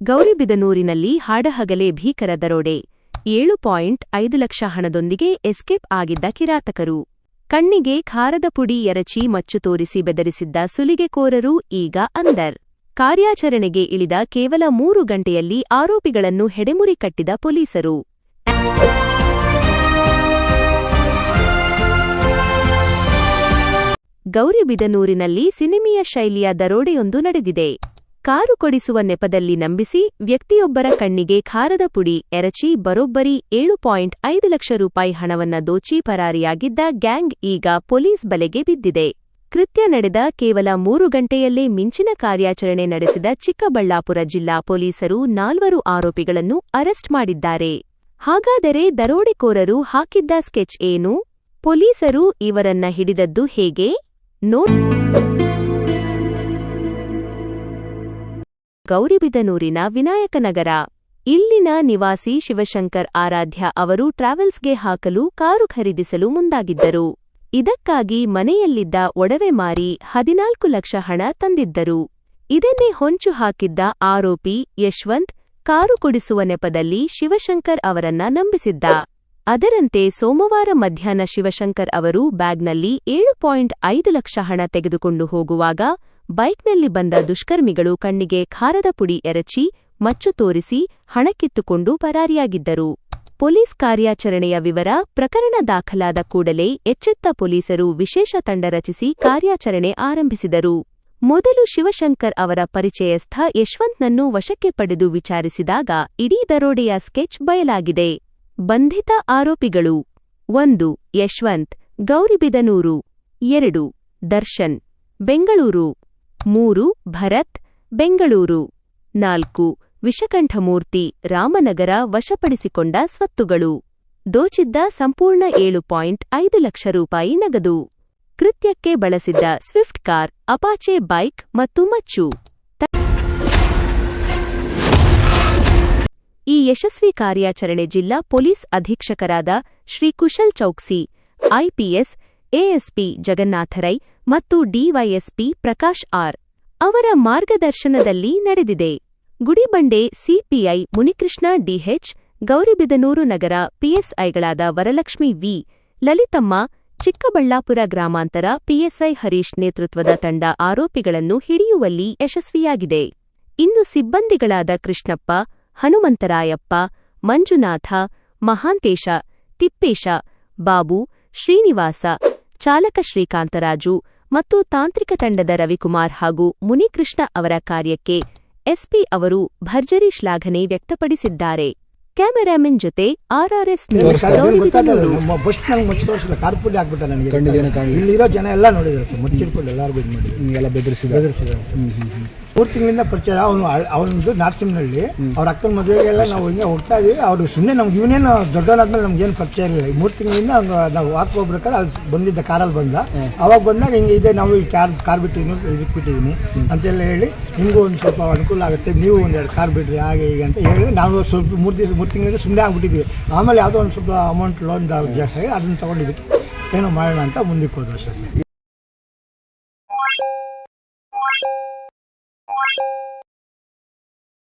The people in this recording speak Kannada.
ಗೌರಿಬಿದನೂರಿನಲ್ಲಿ ಹಾಡಹಗಲೇ ಭೀಕರ ದರೋಡೆ 7.5 ಲಕ್ಷ ಹಣದೊಂದಿಗೆ ಎಸ್ಕೇಪ್ ಆಗಿದ್ದ ಕಿರಾತಕರು. ಕಣ್ಣಿಗೆ ಖಾರದ ಪುಡಿ ಎರಚಿ ಮಚ್ಚು ತೋರಿಸಿ ಬೆದರಿಸಿದ್ದ ಸುಲಿಗೆಕೋರರು ಈಗ ಅಂದರ್. ಕಾರ್ಯಾಚರಣೆಗೆ ಇಳಿದ ಕೇವಲ 3 ಗಂಟೆಯಲ್ಲಿ ಆರೋಪಿಗಳನ್ನು ಹೆಡೆಮುರಿ ಕಟ್ಟಿದ ಪೊಲೀಸರು. ಗೌರಿಬಿದನೂರಿನಲ್ಲಿ ಸಿನಿಮೀಯ ಶೈಲಿಯ ದರೋಡೆಯೊಂದು ನಡೆದಿದೆ. ಕಾರು ಕೊಡಿಸುವ ನೆಪದಲ್ಲಿ ನಂಬಿಸಿ ವ್ಯಕ್ತಿಯೊಬ್ಬರ ಕಣ್ಣಿಗೆ ಖಾರದ ಪುಡಿ ಎರಚಿ ಬರೋಬ್ಬರಿ 7.5 ಲಕ್ಷ ರೂಪಾಯಿ ಹಣವನ್ನ ದೋಚಿ ಪರಾರಿಯಾಗಿದ್ದ ಗ್ಯಾಂಗ್ ಈಗ ಪೊಲೀಸ್ ಬಲೆಗೆ ಬಿದ್ದಿದೆ. ಕೃತ್ಯ ನಡೆದ ಕೇವಲ 3 ಗಂಟೆಯಲ್ಲೇ ಮಿಂಚಿನ ಕಾರ್ಯಾಚರಣೆ ನಡೆಸಿದ ಚಿಕ್ಕಬಳ್ಳಾಪುರ ಜಿಲ್ಲಾ ಪೊಲೀಸರು 4 ಆರೋಪಿಗಳನ್ನು ಅರೆಸ್ಟ್ ಮಾಡಿದ್ದಾರೆ. ಹಾಗಾದರೆ ದರೋಡೆಕೋರರು ಹಾಕಿದ್ದ ಸ್ಕೆಚ್ ಏನು? ಪೊಲೀಸರು ಇವರನ್ನ ಹಿಡಿದದ್ದು ಹೇಗೆ? ಗೌರಿಬಿದನೂರಿನ ವಿನಾಯಕನಗರ. ಇಲ್ಲಿನ ನಿವಾಸಿ ಶಿವಶಂಕರ್ ಆರಾಧ್ಯ ಅವರು ಟ್ರಾವೆಲ್ಸ್ಗೆ ಹಾಕಲು ಕಾರು ಖರೀದಿಸಲು ಮುಂದಾಗಿದ್ದರು. ಇದಕ್ಕಾಗಿ ಮನೆಯಲ್ಲಿದ್ದ ಒಡವೆ ಮಾರಿ 14 ಲಕ್ಷ ಹಣ ತಂದಿದ್ದರು. ಇದನ್ನೇ ಹೊಂಚು ಹಾಕಿದ್ದ ಆರೋಪಿ ಯಶವಂತ್ ಕಾರು ಕೊಡಿಸುವ ನೆಪದಲ್ಲಿ ಶಿವಶಂಕರ್ ಅವರನ್ನ ನಂಬಿಸಿದ್ದ. ಅದರಂತೆ ಸೋಮವಾರ ಮಧ್ಯಾಹ್ನ ಶಿವಶಂಕರ್ ಅವರು ಬ್ಯಾಗ್ನಲ್ಲಿ 7.5 ಲಕ್ಷ ಹಣ ತೆಗೆದುಕೊಂಡು ಹೋಗುವಾಗ ಬೈಕ್ನಲ್ಲಿ ಬಂದ ದುಷ್ಕರ್ಮಿಗಳು ಕಣ್ಣಿಗೆ ಖಾರದ ಪುಡಿ ಎರಚಿ ಮಚ್ಚು ತೋರಿಸಿ ಹಣ ಕಿತ್ತುಕೊಂಡು ಪರಾರಿಯಾಗಿದ್ದರು. ಪೊಲೀಸ್ ಕಾರ್ಯಾಚರಣೆಯ ವಿವರ. ಪ್ರಕರಣ ದಾಖಲಾದ ಕೂಡಲೇ ಎಚ್ಚೆತ್ತ ಪೊಲೀಸರು ವಿಶೇಷ ತಂಡ ರಚಿಸಿ ಕಾರ್ಯಾಚರಣೆ ಆರಂಭಿಸಿದರು. ಮೊದಲು ಶಿವಶಂಕರ್ ಅವರ ಪರಿಚಯಸ್ಥ ಯಶವಂತ್ನನ್ನು ವಶಕ್ಕೆ ಪಡೆದು ವಿಚಾರಿಸಿದಾಗ ಇಡೀ ದರೋಡೆಯ ಸ್ಕೆಚ್ ಬಯಲಾಗಿದೆ. ಬಂಧಿತ ಆರೋಪಿಗಳು: 1. ಯಶವಂತ್, ಗೌರಿಬಿದನೂರು. 2. ದರ್ಶನ್, ಬೆಂಗಳೂರು. 3. ಭರತ್, ಬೆಂಗಳೂರು. 4. ವಿಷಕಂಠಮೂರ್ತಿ, ರಾಮನಗರ. ವಶಪಡಿಸಿಕೊಂಡ ಸ್ವತ್ತುಗಳು: ದೋಚಿದ್ದ ಸಂಪೂರ್ಣ 7.5 ಲಕ್ಷ ರೂಪಾಯಿ ನಗದು. ಕೃತ್ಯಕ್ಕೆ ಬಳಸಿದ್ದ ಸ್ವಿಫ್ಟ್ ಕಾರ್, ಅಪಾಚೆ ಬೈಕ್ ಮತ್ತು ಮಚ್ಚು. ಈ ಯಶಸ್ವಿ ಕಾರ್ಯಾಚರಣೆ ಜಿಲ್ಲಾ ಪೊಲೀಸ್ ಅಧೀಕ್ಷಕರಾದ ಶ್ರೀ ಕುಶಲ್ ಚೌಕ್ಸಿ, ಐಪಿಎಸ್, ಎಎಸ್ಪಿ ಜಗನ್ನಾಥರೈ ಮತ್ತು ಡಿವೈಎಸ್ಪಿ ಪ್ರಕಾಶ್ ಆರ್. ಅವರ ಮಾರ್ಗದರ್ಶನದಲ್ಲಿ ನಡೆದಿದೆ. ಗುಡಿಬಂಡೆ ಸಿಪಿಐ ಮುನಿಕೃಷ್ಣ ಡಿಎಚ್, ಗೌರಿಬಿದನೂರು ನಗರ ಪಿಎಸ್ಐಗಳಾದ ವರಲಕ್ಷ್ಮಿ ವಿ, ಲಲಿತಮ್ಮ, ಚಿಕ್ಕಬಳ್ಳಾಪುರ ಗ್ರಾಮಾಂತರ ಪಿಎಸ್ಐ ಹರೀಶ್ ನೇತೃತ್ವದ ತಂಡ ಆರೋಪಿಗಳನ್ನು ಹಿಡಿಯುವಲ್ಲಿ ಯಶಸ್ವಿಯಾಗಿದೆ. ಇನ್ನು ಸಿಬ್ಬಂದಿಗಳಾದ ಕೃಷ್ಣಪ್ಪ, ಹನುಮಂತರಾಯಪ್ಪ, ಮಂಜುನಾಥ, ಮಹಾಂತೇಶ, ತಿಪ್ಪೇಶ, ಬಾಬು, ಶ್ರೀನಿವಾಸ, ಚಾಲಕ ಶ್ರೀಕಾಂತರಾಜು ಮತ್ತು ತಾಂತ್ರಿಕ ತಂಡದ ರವಿಕುಮಾರ್ ಹಾಗೂ ಮುನಿಕೃಷ್ಣ ಅವರ ಕಾರ್ಯಕ್ಕೆ ಎಸ್ಪಿ ಅವರು ಭರ್ಜರಿ ಶ್ಲಾಘನೆ ವ್ಯಕ್ತಪಡಿಸಿದ್ದಾರೆ. ಕ್ಯಾಮೆರಾಮನ್ ಜೊತೆ ಆರ್ಆರ್ಎಸ್ ನ್ಯೂಸ್, ಗೌರಿಬಿದನೂರು. ಇಲ್ಲಿರೋ ಜನ ಎಲ್ಲ ನೋಡಿದ್ರು ಸರ್, ಮುಚ್ಚಿಟ್ಕೊಂಡು ಎಲ್ಲರಿಗೂ ಇದು ಮಾಡಿ ಹಿಂಗೆಲ್ಲ ಬೆದರಿಸಿದ್ದಾರೆ ಸರ್. 3 ತಿಂಗಳಿಂದ ಪರಿಚಯ. ಅವನದು ನಾರ್ಸಿಂಹಳ್ಳಿ. ಅವ್ರ ಅಕ್ಕನ ಮದುವೆಗೆಲ್ಲ ನಾವು ಹಿಂಗೆ ಹೋಗ್ತಾ ಇದೀವಿ. ಅವ್ರು ಸುಮ್ಮನೆ ನಮ್ಗೆ ಇವನೇನು ದೊಡ್ಡವನಾದ್ಮೇಲೆ ನಮ್ಗೇನು ಪರಿಚಯ ಇರಲಿಲ್ಲ. 3 ತಿಂಗಳಿಂದ ನಾವು ವಾಕ್ ಹೋಗ್ಬೇಕಾದ್ರೆ ಅಲ್ಲಿ ಬಂದಿದ್ದ ಕಾರಲ್ಲಿ ಬಂದ. ಅವಾಗ ಬಂದಾಗ ಹಿಂಗೆ ಇದೆ, ನಾವು ಈ ಕಾರ್ ಬಿಟ್ಟಿದ್ದೀನಿ, ಇದಕ್ಕೆ ಬಿಟ್ಟಿದ್ದೀನಿ ಅಂತೆಲ್ಲ ಹೇಳಿ, ನಿಮಗೂ ಒಂದು ಸ್ವಲ್ಪ ಅನುಕೂಲ ಆಗುತ್ತೆ, ನೀವು 1-2 ಕಾರ್ ಬಿಡ್ರಿ ಹಾಗೆ ಹೀಗೆ ಅಂತ ಹೇಳಿ ನಾವು ಸ್ವಲ್ಪ 3 ತಿಂಗಳಿಂದ ಸುಮ್ಮನೆ ಆಗ್ಬಿಟ್ಟಿದ್ವಿ. ಆಮೇಲೆ ಯಾವುದೋ ಒಂದು ಸ್ವಲ್ಪ ಅಮೌಂಟ್ ಲೋನ್ ಜಾಸ್ತಿ ಆಗಿ ಅದನ್ನು ತೊಗೊಂಡಿದ್ದಕ್ಕೆ ಏನೋ ಮಾಡೋಣ ಅಂತ ಮುಂದಕ್ಕೆ ಹೋದ್ರು ಅಷ್ಟೇ ಸರ್.